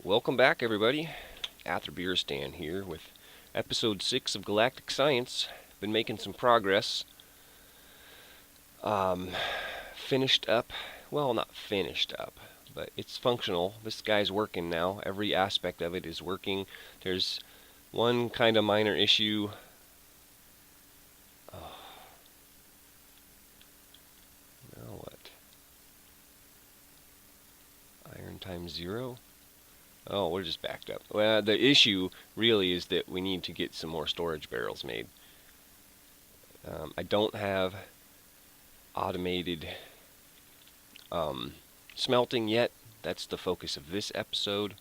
Welcome back, everybody. Atherbeerstan here with episode 6 of Galactic Science. Been making some progress. Um, Finished up. Well, not finished up, but it's functional. This guy's working now. Every aspect of it is working. There's one kind of minor issue. Oh, now what? Iron times 0? Oh, we're just backed up. Well, the issue really is that we need to get some more storage barrels made. I don't have automated smelting yet. That's the focus of this episode.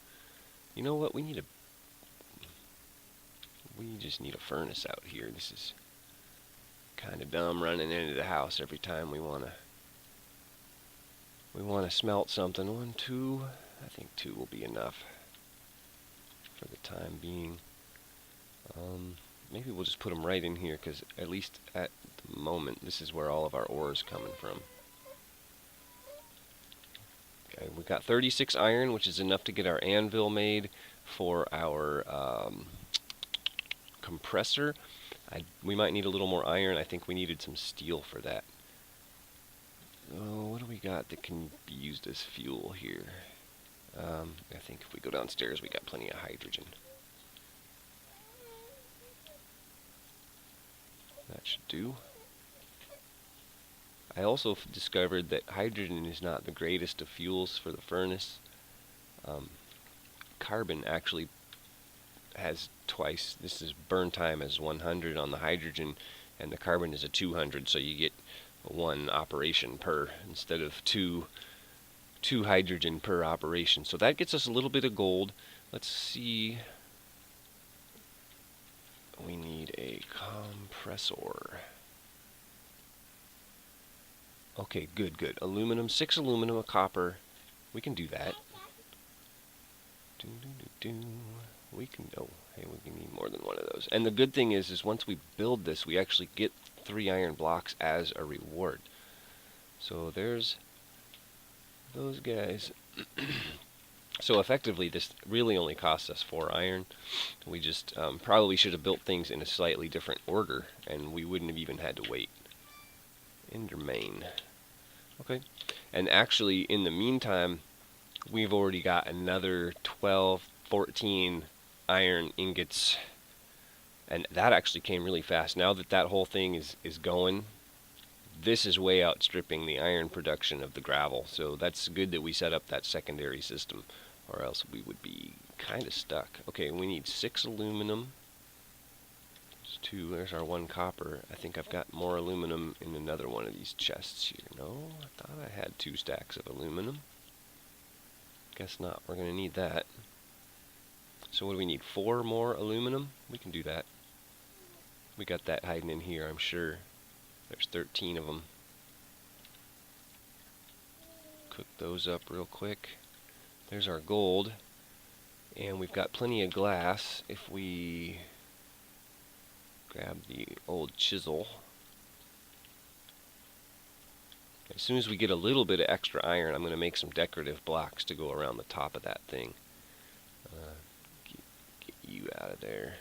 You know what? We just need a furnace out here. This is kind of dumb running into the house every time we wanna smelt something. 1, 2. I think 2 will be enough for the time being. Maybe we'll just put them right in here, because at least at the moment, this is where all of our ore is coming from. Okay, we've got 36 iron, which is enough to get our anvil made for our compressor. We might need a little more iron. I think we needed some steel for that. Oh, what do we got that can be used as fuel here? I think if we go downstairs, we got plenty of hydrogen. That should do. I also discovered that hydrogen is not the greatest of fuels for the furnace. Carbon actually has twice. This is burn time as 100 on the hydrogen, and the carbon is a 200, so you get 1 operation per instead of two hydrogen per operation. So that gets us a little bit of gold. Let's see. We need a compressor. Okay, good. Aluminum, 6 aluminum, a copper. We can do that. We can, oh, hey, we can need more than one of those. And the good thing is once we build this, we actually get 3 iron blocks as a reward. So there's those guys. So effectively, this really only costs us 4 iron. We just probably should have built things in a slightly different order, and we wouldn't have even had to wait. Endermain. Okay. And actually, in the meantime, we've already got another 12, 14 iron ingots. And that actually came really fast. Now that that whole thing is going, this is way outstripping the iron production of the gravel. So that's good that we set up that secondary system, or else we would be kind of stuck. Okay, we need 6 aluminum. There's 2. There's our 1 copper. I think I've got more aluminum in another one of these chests here. No, I thought I had 2 stacks of aluminum. Guess not. We're going to need that. So what do we need? 4 more aluminum? We can do that. We got that hiding in here, I'm sure. There's 13 of them. Cook those up real quick. There's our gold. And we've got plenty of glass if we grab the old chisel. As soon as we get a little bit of extra iron, I'm going to make some decorative blocks to go around the top of that thing. Get you out of there.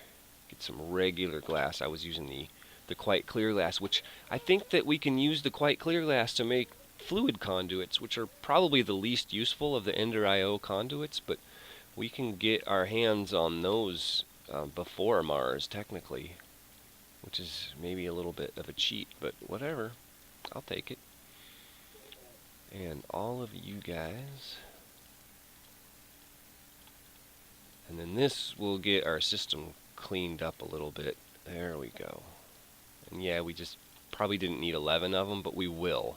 Get some regular glass. I was using the quite clear glass, which I think that we can use the quite clear glass to make fluid conduits, which are probably the least useful of the Ender IO conduits, but we can get our hands on those before Mars, technically, which is maybe a little bit of a cheat, but whatever. I'll take it. And all of you guys. And then this will get our system cleaned up a little bit. There we go. And yeah, we just probably didn't need 11 of them, but we will.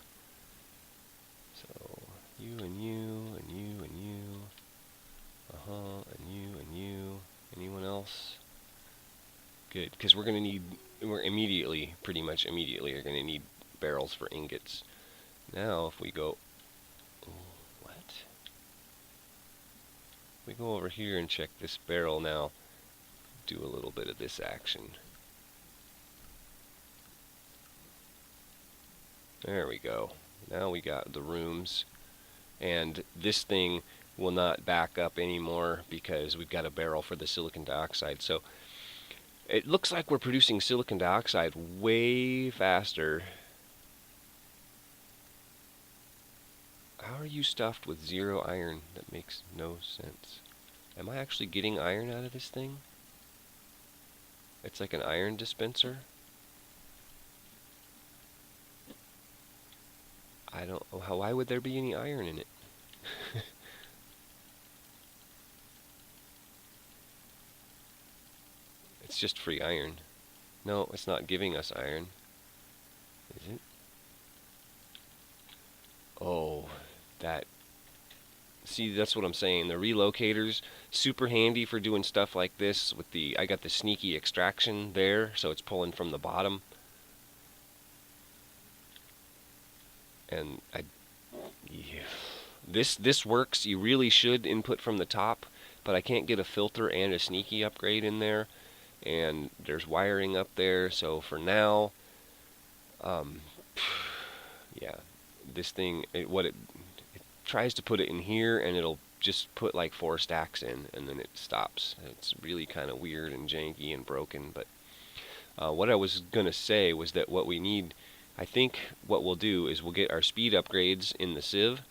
So, you and you, and you and you. And you and you. Anyone else? Good, because we're immediately, pretty much immediately, are going to need barrels for ingots. Now, if we go... What? We go over here and check this barrel now. Do a little bit of this action. There we go. Now we got the rooms. And this thing will not back up anymore because we've got a barrel for the silicon dioxide. So it looks like we're producing silicon dioxide way faster. How are you stuffed with 0 iron? That makes no sense. Am I actually getting iron out of this thing? It's like an iron dispenser. I don't know how. Why would there be any iron in it? It's just free iron. No, it's not giving us iron. Is it? Oh, that. See, that's what I'm saying. The relocators, super handy for doing stuff like this with the, I got the sneaky extraction there, so it's pulling from the bottom. And yeah. This works. You really should input from the top, but I can't get a filter and a sneaky upgrade in there. And there's wiring up there, so for now, yeah, this thing, it tries to put it in here, and it'll just put like 4 stacks in, and then it stops. It's really kind of weird and janky and broken, but what I was going to say was that what we need, I think what we'll do is we'll get our speed upgrades in the sieve,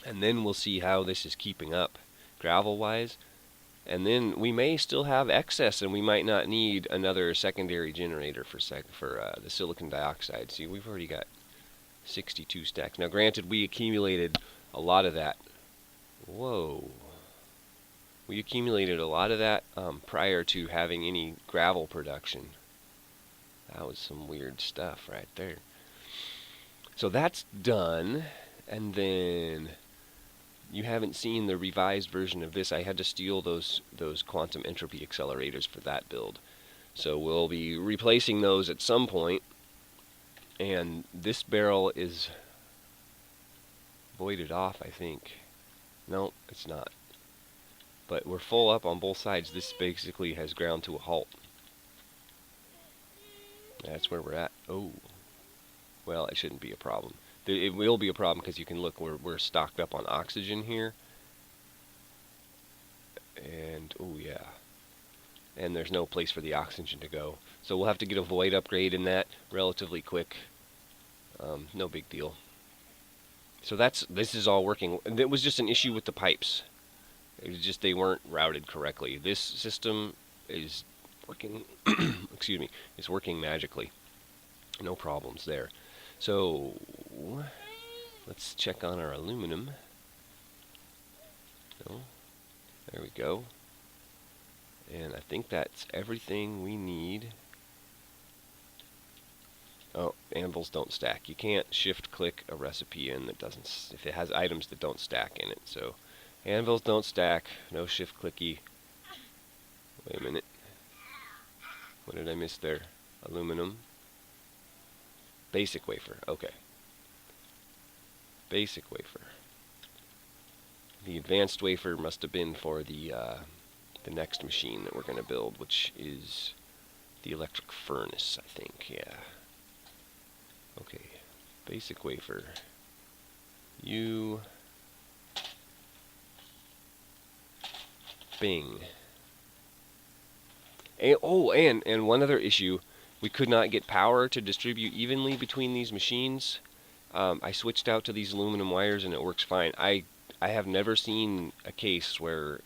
and then we'll see how this is keeping up gravel-wise. And then we may still have excess, and we might not need another secondary generator for the silicon dioxide. See, we've already got 62 stacks. Now, granted, we accumulated a lot of that. Whoa. We accumulated a lot of that prior to having any gravel production. That was some weird stuff right there. So that's done. And then you haven't seen the revised version of this. I had to steal those quantum entropy accelerators for that build. So we'll be replacing those at some point. And this barrel is voided off, I think. No, it's not. But we're full up on both sides. This basically has ground to a halt. That's where we're at. Oh. Well, it shouldn't be a problem. It will be a problem because you can look, we're stocked up on oxygen here. And, oh yeah. And there's no place for the oxygen to go. So we'll have to get a void upgrade in that relatively quick. No big deal. So this is all working. And it was just an issue with the pipes. It was just they weren't routed correctly. This system is working, excuse me, it's working magically. No problems there. So let's check on our aluminum. No, there we go. And I think that's everything we need. Oh, anvils don't stack. You can't shift click a recipe in that doesn't, if it has items that don't stack in it. So anvils don't stack, no shift clicky. Wait a minute. What did I miss there? Aluminum. Basic wafer, okay. Basic wafer. The advanced wafer must have been for the next machine that we're going to build, which is the electric furnace, I think, yeah. Okay, basic wafer. Bing. And one other issue. We could not get power to distribute evenly between these machines. I switched out to these aluminum wires and it works fine. I have never seen a case where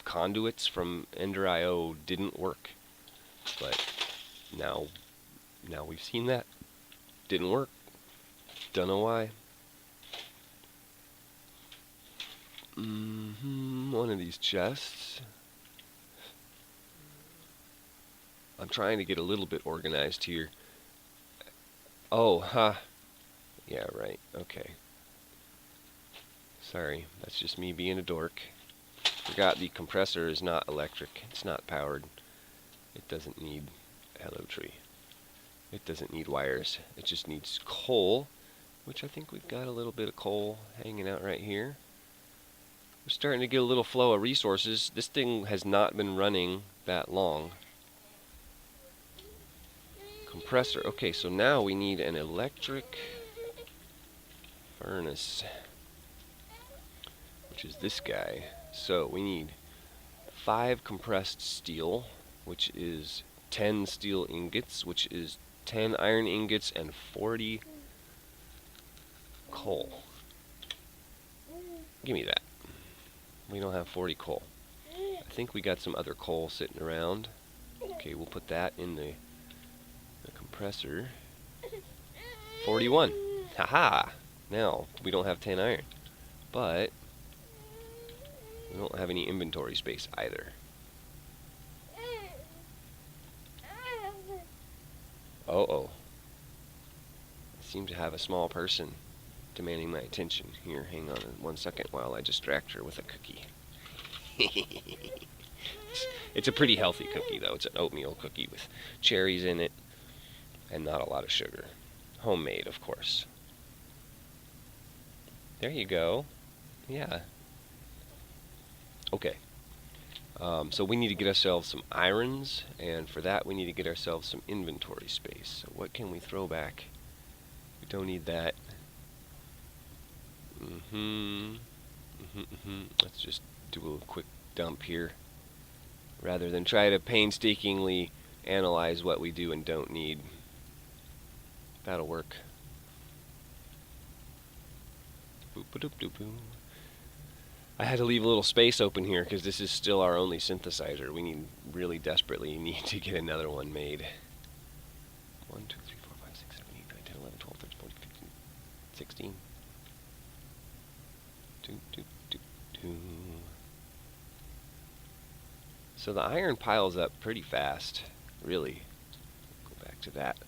conduits from Ender.io didn't work. But now we've seen that. Didn't work. Don't know why. One of these chests. I'm trying to get a little bit organized here. Oh, yeah, right. Okay. Sorry, that's just me being a dork. Forgot the compressor is not electric. It's not powered. It doesn't need, hello tree. It doesn't need wires. It just needs coal, which I think we've got a little bit of coal hanging out right here. We're starting to get a little flow of resources. This thing has not been running that long. Compressor. Okay, so now we need an electric furnace. which is this guy. So we need 5 compressed steel, which is 10 steel ingots, which is 10 iron ingots, and 40 coal. Give me that. We don't have 40 coal. I think we got some other coal sitting around. Okay, we'll put that in the compressor. 41. Haha! Now, we don't have 10 iron. But we don't have any inventory space either. Uh-oh. I seem to have a small person demanding my attention. Here, hang on 1 second while I distract her with a cookie. It's a pretty healthy cookie, though. It's an oatmeal cookie with cherries in it and not a lot of sugar. Homemade, of course. There you go. Yeah. Okay. So we need to get ourselves some irons, and for that we need to get ourselves some inventory space. So what can we throw back? We don't need that. Let's just do a quick dump here, rather than try to painstakingly analyze what we do and don't need. That'll work. Boop-a-doop-doop-boo. I had to leave a little space open here because this is still our only synthesizer. We really desperately need to get another one made. 1, 2, 3, 4, 5, 6, 7, 8, 9, 10, 11, 12, 13, 14, 15, 16. So the iron piles up pretty fast, really. Go back to that.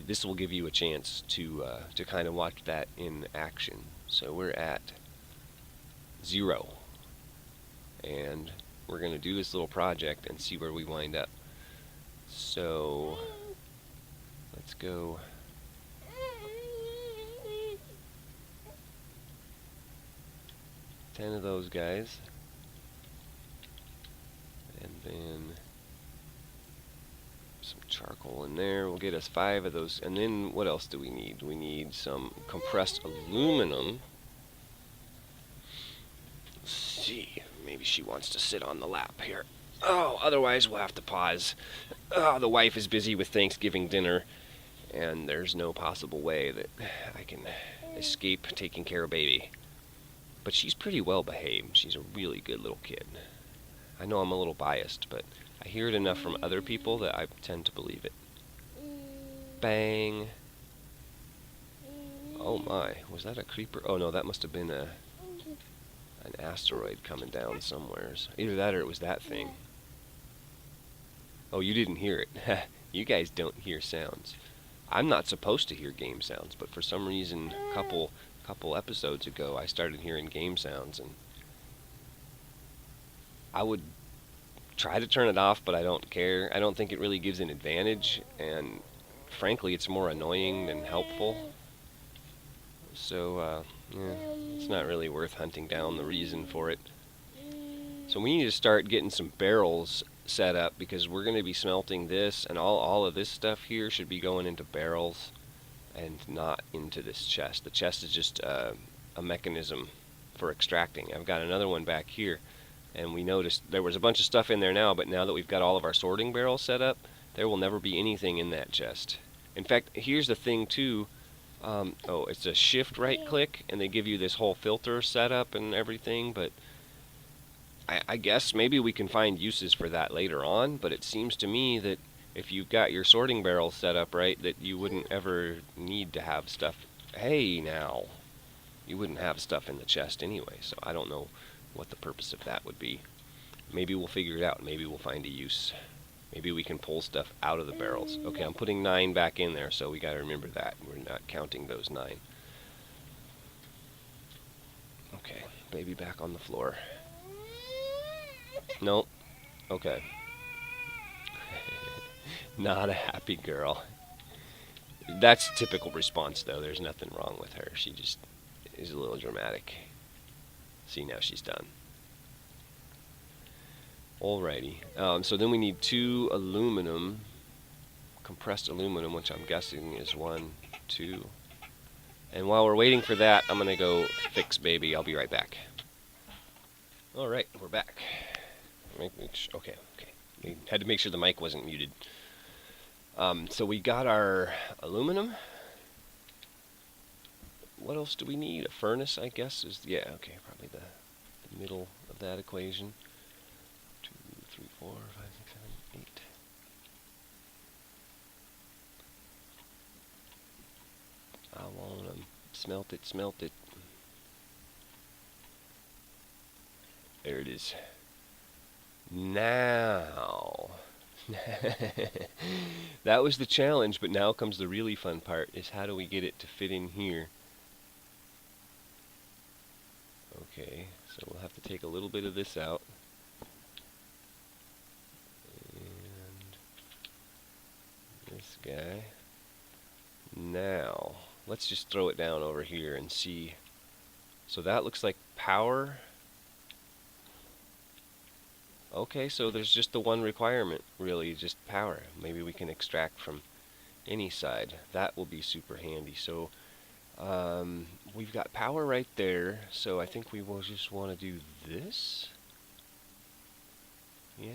This will give you a chance to kind of watch that in action. So we're at 0, and we're going to do this little project and see where we wind up. So let's go. Ten of those guys, and then some charcoal in there will get us 5 of those. And then what else do we need? We need some compressed aluminum. Let's see, maybe she wants to sit on the lap here. Oh, otherwise we'll have to pause. Oh, the wife is busy with Thanksgiving dinner, and there's no possible way that I can escape taking care of baby. But she's pretty well behaved. She's a really good little kid. I know I'm a little biased, but I hear it enough from other people that I tend to believe it. Bang. Oh my, was that a creeper? Oh no, that must have been an asteroid coming down somewheres. Either that or it was that thing. Oh, you didn't hear it. You guys don't hear sounds. I'm not supposed to hear game sounds, but for some reason, a couple episodes ago, I started hearing game sounds, and I would try to turn it off, but I don't care. I don't think it really gives an advantage, and frankly, it's more annoying than helpful. So, yeah, it's not really worth hunting down the reason for it. So we need to start getting some barrels set up, because we're going to be smelting this, and all of this stuff here should be going into barrels and not into this chest. The chest is just a mechanism for extracting. I've got another one back here, and we noticed there was a bunch of stuff in there now, but now that we've got all of our sorting barrels set up, there will never be anything in that chest. In fact, here's the thing too. Oh, it's a shift right click, and they give you this whole filter setup and everything, but I guess maybe we can find uses for that later on, but it seems to me that if you've got your sorting barrels set up right, that you wouldn't ever need to have stuff. Hey, now. You wouldn't have stuff in the chest anyway, so I don't know what the purpose of that would be. Maybe we'll figure it out. Maybe we'll find a use. Maybe we can pull stuff out of the barrels. Okay, I'm putting 9 back in there, so we got to remember that. We're not counting those 9. Okay, baby back on the floor. Nope. Okay. Not a happy girl. That's a typical response, though. There's nothing wrong with her. She just is a little dramatic. See, now she's done. Alrighty. So then we need 2 aluminum, compressed aluminum, which I'm guessing is 1, 2, And while we're waiting for that, I'm going to go fix baby. I'll be right back. All right, we're back. Okay. We had to make sure the mic wasn't muted. So we got our aluminum. What else do we need? A furnace, I guess, is... Yeah, okay, probably the middle of that equation. 2, 3, 4, 5, 6, 7, 8. I want to smelt it. There it is. Now. That was the challenge, but now comes the really fun part, is how do we get it to fit in here? Okay, so we'll have to take a little bit of this out. And this guy. Now, let's just throw it down over here and see. So that looks like power. Okay, so there's just the one requirement, really, just power. Maybe we can extract from any side. That will be super handy. So we've got power right there, so I think we will just want to do this. Yeah.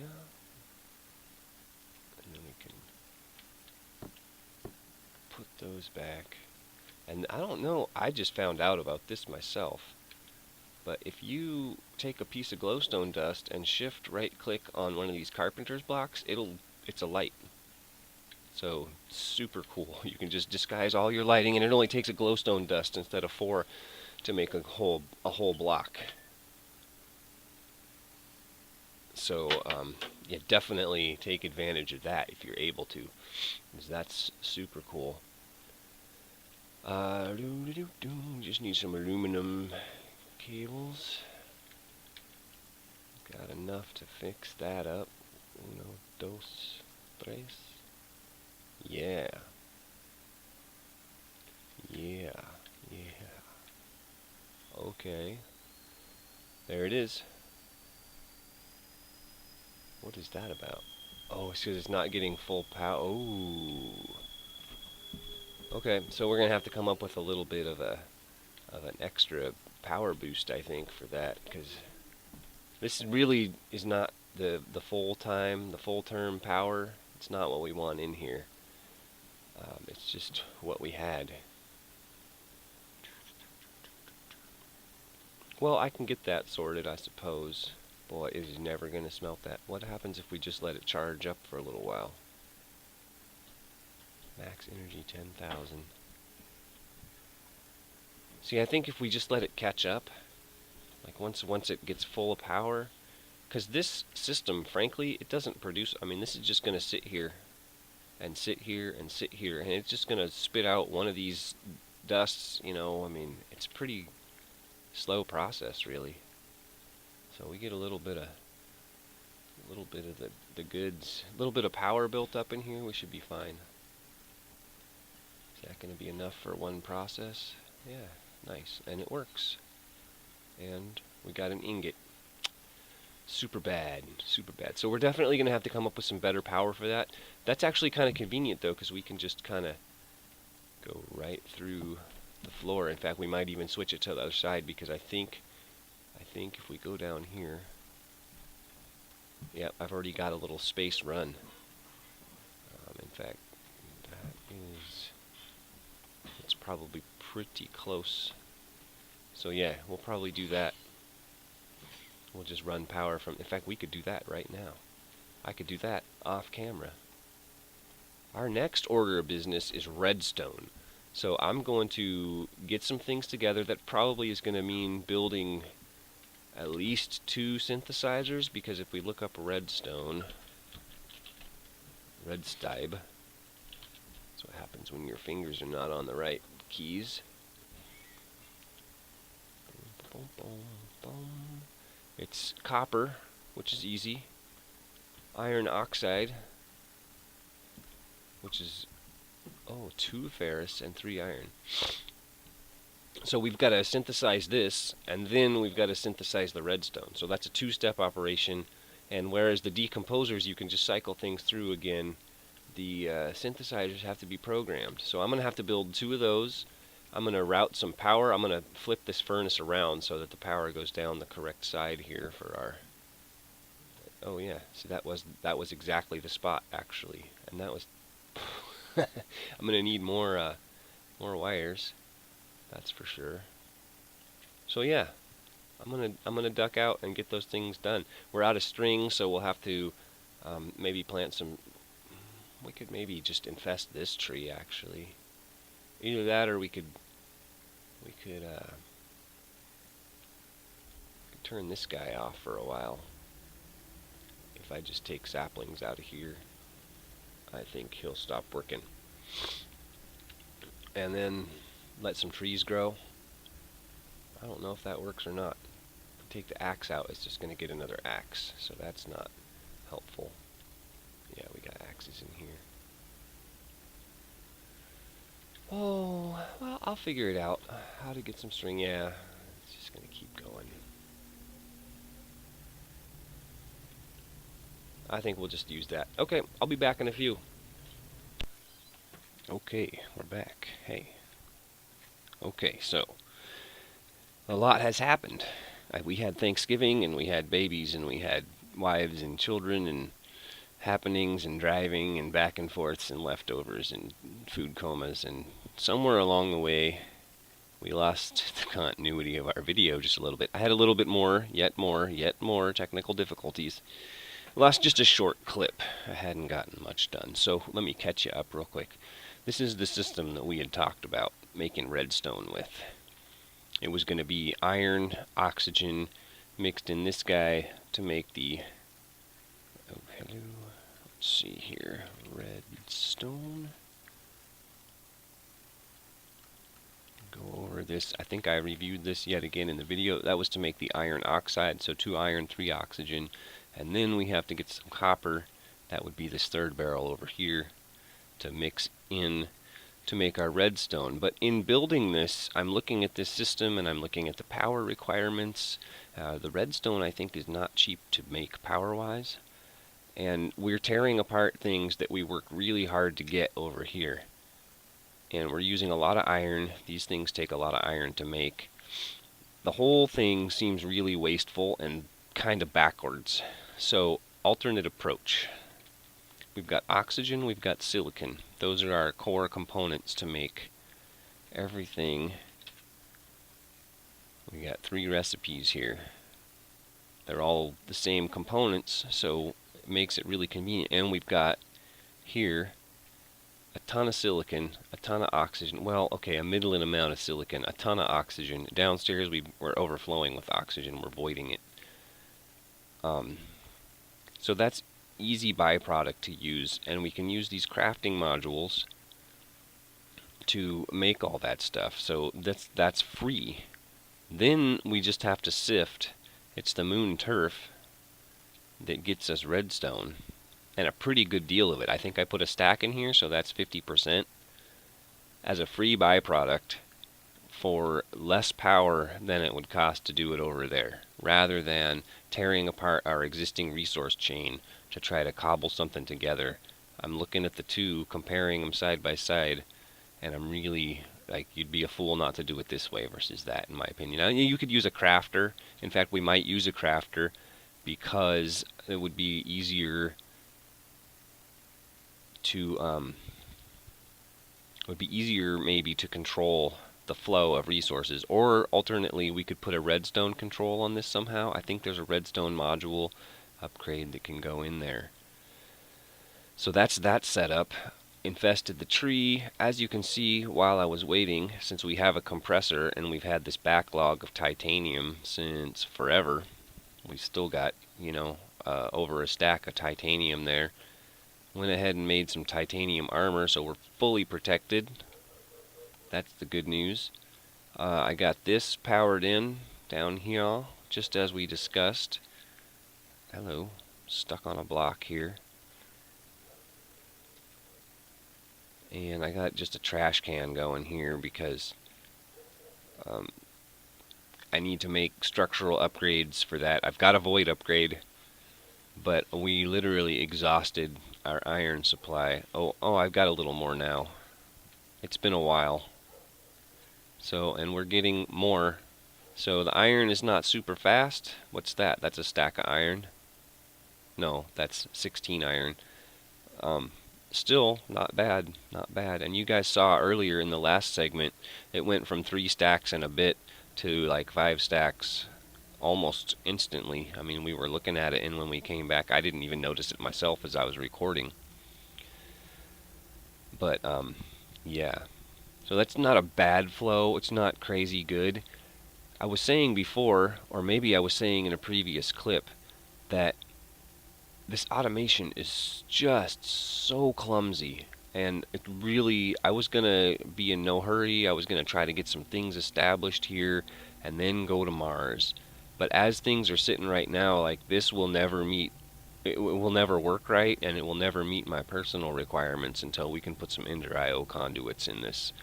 And then we can put those back. And I don't know, I just found out about this myself. But if you take a piece of glowstone dust and shift right-click on one of these carpenter's blocks, it's a light. So super cool. You can just disguise all your lighting, and it only takes a glowstone dust instead of 4 to make a whole block. So yeah, definitely take advantage of that if you're able to, because that's super cool. Just need some aluminum cables. Got enough to fix that up. 1, 2, 3. Yeah. Okay. There it is. What is that about? Oh, it's because it's not getting full power. Oh. Okay, so we're gonna have to come up with a little bit of an extra power boost, I think, for that, because this really is not the full term power. It's not what we want in here. It's just what we had. Well, I can get that sorted, I suppose. Boy, it is never going to smelt that. What happens if we just let it charge up for a little while? Max energy 10,000. See, I think if we just let it catch up, like once it gets full of power, because this system, frankly, it doesn't produce. I mean, this is just going to sit here and sit here and sit here, and it's just going to spit out one of these dusts, you know. I mean, it's a pretty slow process, really. So we get a little bit of the goods, a little bit of power built up in here, we should be fine. Is that going to be enough for one process? Yeah, nice, and it works. And we got an ingot. Super bad. So we're definitely going to have to come up with some better power for that. That's actually kind of convenient, though, because we can just kind of go right through the floor. In fact, we might even switch it to the other side, because I think if we go down here, yeah, I've already got a little space run. In fact, it's probably pretty close. So yeah, we'll probably do that. We'll just run power from... In fact, we could do that right now. I could do that off camera. Our next order of business is redstone. So I'm going to get some things together. That probably is going to mean building at least 2 synthesizers, because if we look up redstone, that's what happens when your fingers are not on the right keys. It's copper, which is easy. Iron oxide, which is 2 ferrous and 3 iron. So we've got to synthesize this, and then we've got to synthesize the redstone. So that's a 2-step operation. And whereas the decomposers, you can just cycle things through again, the synthesizers have to be programmed. So I'm going to have to build 2 of those, I'm going to route some power. I'm going to flip this furnace around so that the power goes down the correct side here for our... Oh yeah, see that was exactly the spot actually, and that was... I'm going to need more wires, that's for sure. So yeah, I'm gonna duck out and get those things done. We're out of string, so we'll have to maybe plant some. We could maybe just infest this tree actually. Either that, or we could turn this guy off for a while. If I just take saplings out of here, I think he'll stop working. And then let some trees grow. I don't know if that works or not. Take the axe out, it's just going to get another axe, so that's not helpful. Yeah, we got axes in here. Oh, well, I'll figure it out. How to get some string, yeah. It's just going to keep going. I think we'll just use that. Okay, I'll be back in a few. Okay, we're back. Hey. Okay, so a lot has happened. We had Thanksgiving, and we had babies, and we had wives and children, and happenings, and driving, and back and forths, and leftovers, and food comas, and somewhere along the way, we lost the continuity of our video just a little bit. I had a little bit yet more technical difficulties. Lost just a short clip. I hadn't gotten much done, so let me catch you up real quick. This is the system that we had talked about making redstone with. It was going to be iron, oxygen, mixed in this guy to make the... Oh, hello. Let's see here. Redstone. Go over this. I think I reviewed this yet again in the video. That was to make the iron oxide, so 2 iron, 3 oxygen. And then we have to get some copper. That would be this third barrel over here to mix in to make our redstone. But in building this, I'm looking at this system and I'm looking at the power requirements. The redstone, I think, is not cheap to make power-wise. And we're tearing apart things that we work really hard to get over here. And we're using a lot of iron. These things take a lot of iron to make. The whole thing seems really wasteful and kind of backwards. So, alternate approach. We've got oxygen, we've got silicon. Those are our core components to make everything. We got 3 recipes here. They're all the same components, so it makes it really convenient. And we've got here a ton of silicon, a ton of oxygen. Well, okay, a middling amount of silicon, a ton of oxygen. Downstairs we're overflowing with oxygen, we're voiding it. So that's easy byproduct to use, and we can use these crafting modules to make all that stuff. So that's free. Then we just have to sift. It's the moon turf that gets us redstone, and a pretty good deal of it. I think I put a stack in here, so that's 50% as a free byproduct for less power than it would cost to do it over there, rather than tearing apart our existing resource chain to try to cobble something together. I'm looking at the two, comparing them side by side, and I'm really, like, you'd be a fool not to do it this way versus that, in my opinion. Now, you could use a crafter. In fact, we might use a crafter because it would be easier to, maybe to control the flow of resources. Or alternately, we could put a redstone control on this somehow. I think there's a redstone module upgrade that can go in there. So that's that setup. Infested the tree. As you can see, while I was waiting, since we have a compressor and we've had this backlog of titanium since forever, we've still got, you know, over a stack of titanium there. Went ahead and made some titanium armor, so we're fully protected. That's the good news. I got this powered in down here, just as we discussed. Hello, stuck on a block here. And I got just a trash can going here because I need to make structural upgrades for that. I've got a void upgrade, but we literally exhausted our iron supply. Oh, I've got a little more now. It's been a while. So, and we're getting more. So the iron is not super fast. What's that? That's a stack of iron. No, that's 16 iron. Um, Still not bad, not bad. And you guys saw earlier in the last segment, it went from 3 stacks and a bit to like 5 stacks almost instantly. I mean, we were looking at it, and when we came back, I didn't even notice it myself as I was recording. But yeah. So that's not a bad flow. It's not crazy good. I was saying before, or maybe I was saying in a previous clip, that this automation is just so clumsy. And it really, I was going to be in no hurry. I was going to try to get some things established here and then go to Mars. But as things are sitting right now, like this will never meet, it will never work right, and it will never meet my personal requirements until we can put some Ender-IO conduits in this.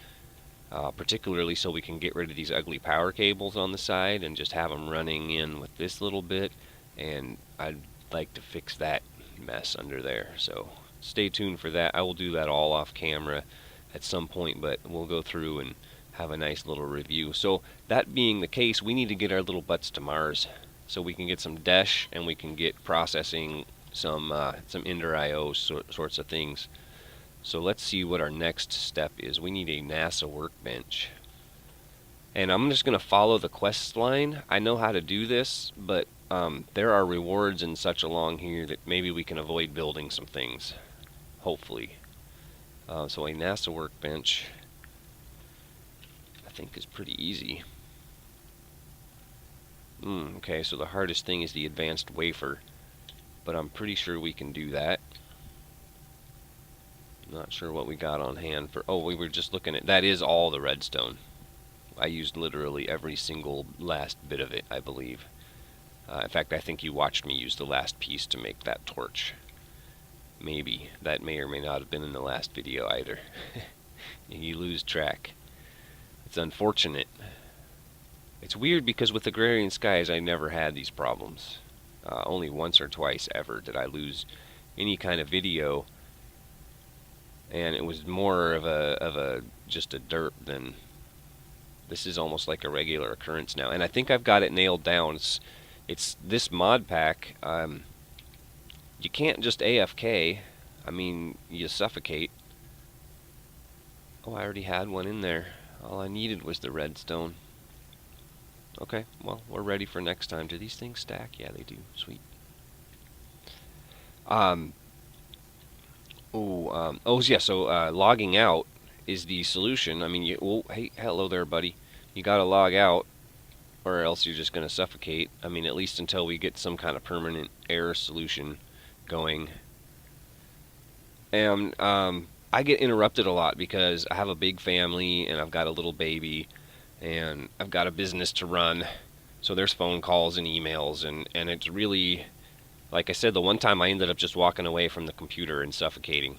Particularly so we can get rid of these ugly power cables on the side and just have them running in with this little bit. And I'd like to fix that mess under there. So stay tuned for that. I will do that all off camera at some point, but we'll go through and have a nice little review. So that being the case, we need to get our little butts to Mars so we can get some DESH and we can get processing some Ender-IO sorts of things. So let's see what our next step is. We need a NASA workbench. And I'm just going to follow the quest line. I know how to do this, but there are rewards and such along here that maybe we can avoid building some things. Hopefully. So a NASA workbench, I think, is pretty easy. Okay, so the hardest thing is the advanced wafer. But I'm pretty sure we can do that. Not sure what we got on hand for... Oh, we were just looking at... That is all the redstone. I used literally every single last bit of it, I believe. In fact, I think you watched me use the last piece to make that torch. Maybe. That may or may not have been in the last video either. You lose track. It's unfortunate. It's weird because with Agrarian Skies I never had these problems. Only once or twice ever did I lose any kind of video. And it was more of a just a derp than... This is almost like a regular occurrence now, and I think I've got it nailed down. It's this mod pack. You can't just AFK. I mean, you suffocate. Oh, I already had one in there. All I needed was the redstone. Okay, well, we're ready for next time. Do these things stack? Yeah, they do. Sweet. Oh yeah, so logging out is the solution. I mean, hey, hello there, buddy. You gotta log out, or else you're just gonna suffocate. I mean, at least until we get some kind of permanent error solution going. And I get interrupted a lot because I have a big family, and I've got a little baby, and I've got a business to run. So there's phone calls and emails, and it's really... Like I said, the one time I ended up just walking away from the computer and suffocating.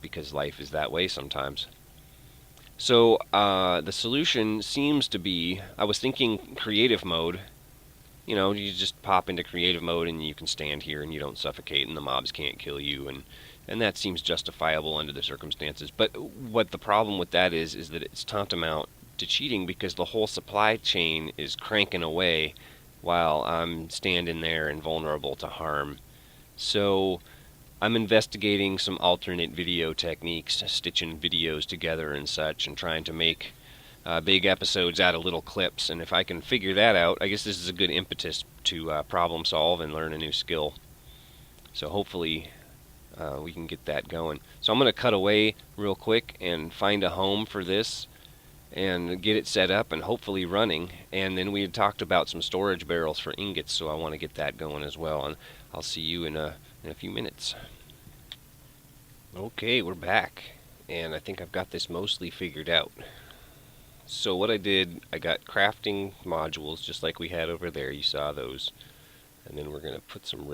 Because life is that way sometimes. So the solution seems to be... I was thinking creative mode. You know, you just pop into creative mode and you can stand here and you don't suffocate and the mobs can't kill you. And that seems justifiable under the circumstances. But what the problem with that is that it's tantamount to cheating because the whole supply chain is cranking away while I'm standing there and vulnerable to harm. So I'm investigating some alternate video techniques, stitching videos together and such, and trying to make big episodes out of little clips. And if I can figure that out, I guess this is a good impetus to problem solve and learn a new skill. So hopefully we can get that going. So I'm going to cut away real quick and find a home for this and get it set up and hopefully running. And then we had talked about some storage barrels for ingots, so I want to get that going as well. And I'll see you in a few minutes. Okay, we're back, and I think I've got this mostly figured out. So what I did, I got crafting modules just like we had over there. You saw those. And then we're going to put some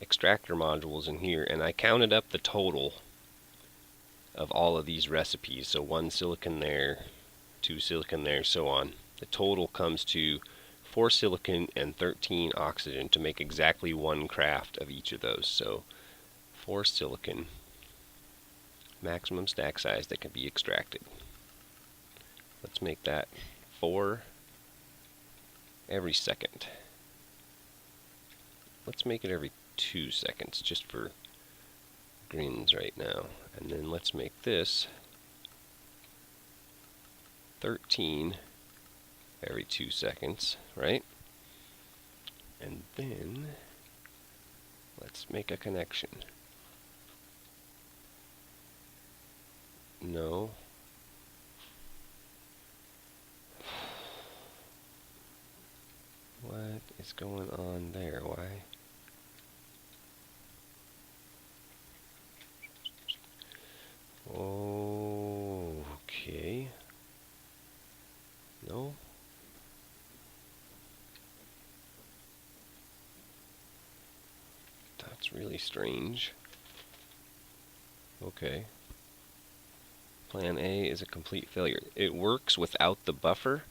extractor modules in here, and I counted up the total of all of these recipes. So 1 silicon there, 2 silicon there, so on. The total comes to 4 silicon and 13 oxygen to make exactly 1 craft of each of those. So 4 silicon, maximum stack size that can be extracted. Let's make that 4 every second. Let's make it every 2 seconds, just for grins right now. And then let's make this 13 every 2 seconds, right? And then let's make a connection. No. What is going on there? Why? Okay. No. That's really strange. Okay. Plan A is a complete failure. It works without the buffer,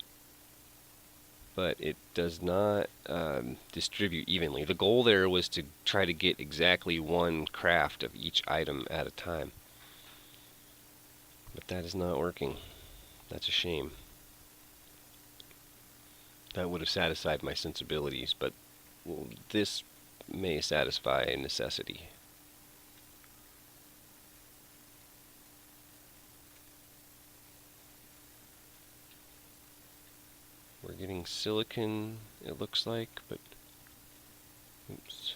but it does not distribute evenly. The goal there was to try to get exactly one craft of each item at a time. But that is not working. That's a shame. That would have satisfied my sensibilities, but well, this may satisfy necessity. We're getting silicon, it looks like, but oops.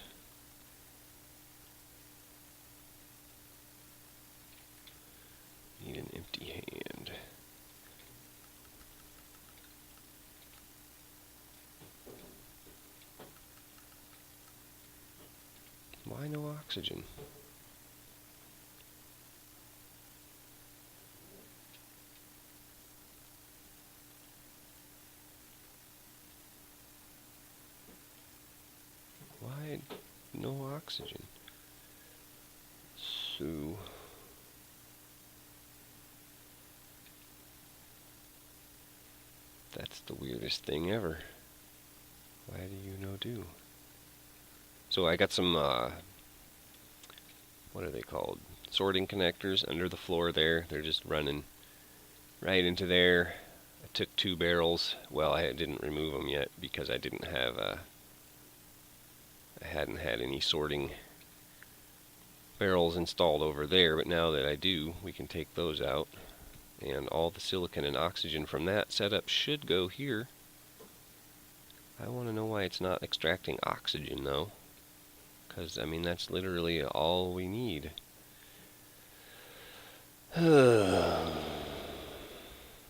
Need an empty hand. Why no oxygen? Why no oxygen? So that's the weirdest thing ever. Why do you no do? So I got some, what are they called? Sorting connectors under the floor there. They're just running right into there. I took 2 barrels. Well, I didn't remove them yet because I didn't have, I hadn't had any sorting barrels installed over there, but now that I do, we can take those out. And all the silicon and oxygen from that setup should go here. I want to know why it's not extracting oxygen, though. Because, I mean, that's literally all we need.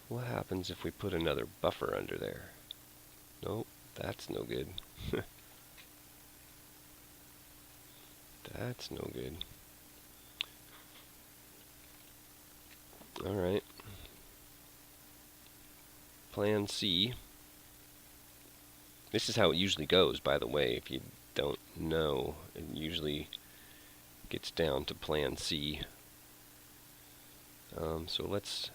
What happens if we put another buffer under there? Nope, that's no good. That's no good. Alright. Plan C. This is how it usually goes, by the way. If you don't know, it usually gets down to Plan C. So let's,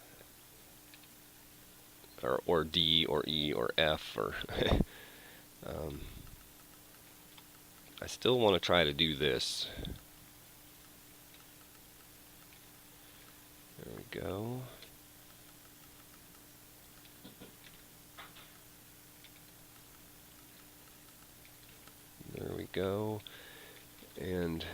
or D, or E, or F, or I still want to try to do this. There we go. There we go. And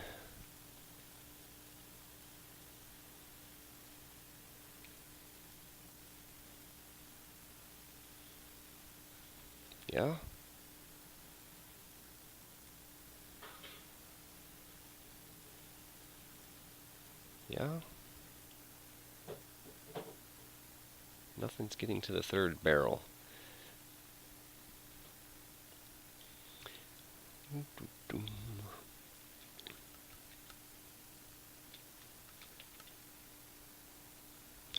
yeah. Yeah. Nothing's getting to the 3rd barrel.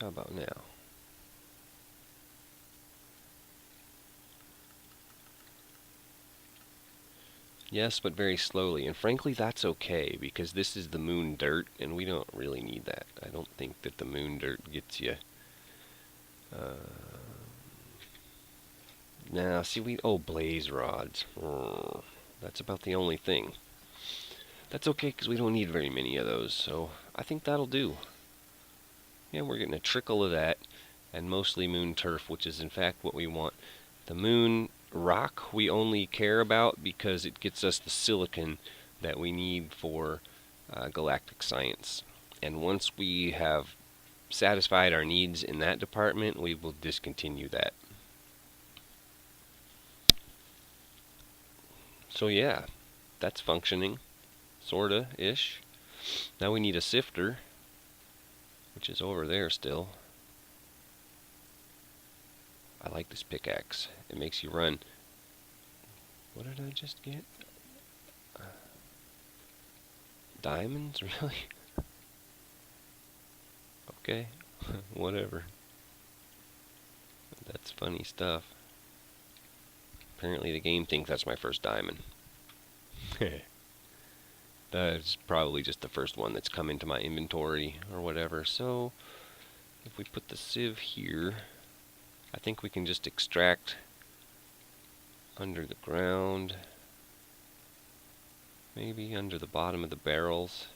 How about now? Yes, but very slowly. And frankly, that's okay, because this is the moon dirt, and we don't really need that. I don't think that the moon dirt gets you. Now, see, oh, blaze rods. That's about the only thing. That's okay, because we don't need very many of those, so I think that'll do. Yeah, we're getting a trickle of that. and mostly moon turf, which is in fact what we want. The moon rock we only care about because it gets us the silicon that we need for galactic science. And once we have satisfied our needs in that department, we will discontinue that. So yeah, that's functioning, sorta-ish. Now we need a sifter, which is over there still. I like this pickaxe. It makes you run. What did I just get? Diamonds? Really? Okay, whatever. That's funny stuff. Apparently the game thinks that's my first diamond. That's probably just the first one that's come into my inventory or whatever. So if we put the sieve here, I think we can just extract under the ground, maybe under the bottom of the barrels.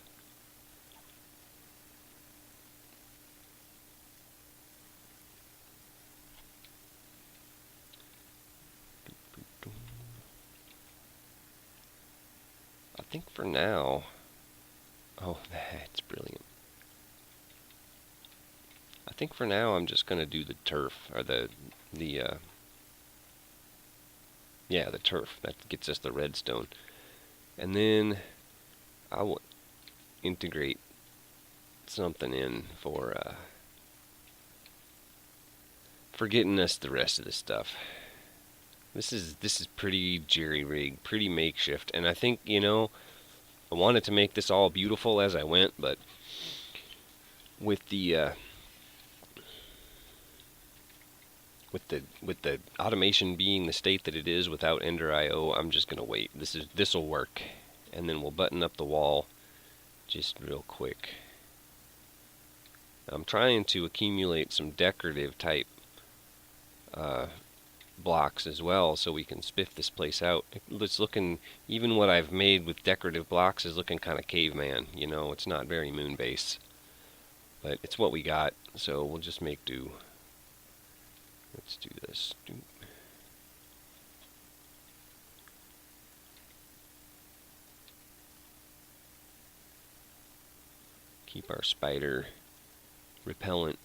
I think for now, oh, that's brilliant. I think for now I'm just going to do the turf, or the turf. That gets us the redstone. And then I will integrate something in for getting us the rest of this stuff. This is pretty jerry-rigged, pretty makeshift, and I think, you know, I wanted to make this all beautiful as I went, but with the automation being the state that it is without Ender IO, I'm just gonna wait. This'll work, and then we'll button up the wall just real quick. I'm trying to accumulate some decorative type blocks as well, so we can spiff this place out. It's looking, even what I've made with decorative blocks is looking kind of caveman. You know, it's not very moon base, but it's what we got, so we'll just make do. Let's do this. Keep our spider repellent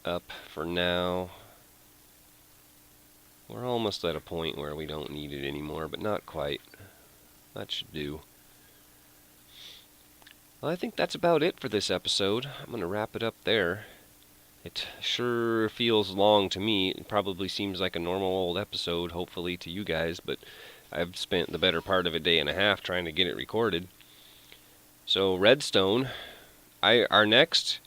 up for now. We're almost at a point where we don't need it anymore, but not quite. That should do. Well, I think that's about it for this episode. I'm going to wrap it up there. It sure feels long to me. It probably seems like a normal old episode, hopefully to you guys, but I've spent the better part of a day and a half trying to get it recorded. So, Redstone, our next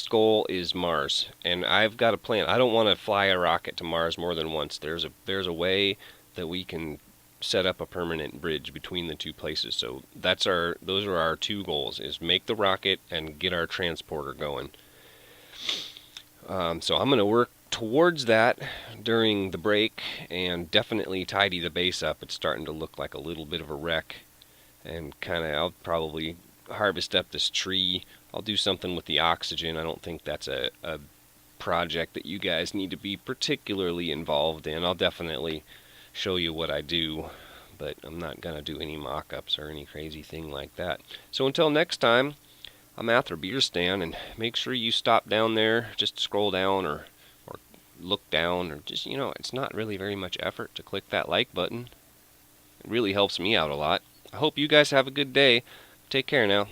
goal is Mars, and I've got a plan. I don't want to fly a rocket to Mars more than once. There's a way that we can set up a permanent bridge between the two places. So those are our two goals: is make the rocket and get our transporter going. So I'm going to work towards that during the break and definitely tidy the base up. It's starting to look like a little bit of a wreck, and I'll probably harvest up this tree. I'll do something with the oxygen. I don't think that's a project that you guys need to be particularly involved in. I'll definitely show you what I do, but I'm not going to do any mock-ups or any crazy thing like that. So until next time, I'm Ather Beerstan, and make sure you stop down there, just scroll down or look down, or just, you know, it's not really very much effort to click that like button. It really helps me out a lot. I hope you guys have a good day. Take care now.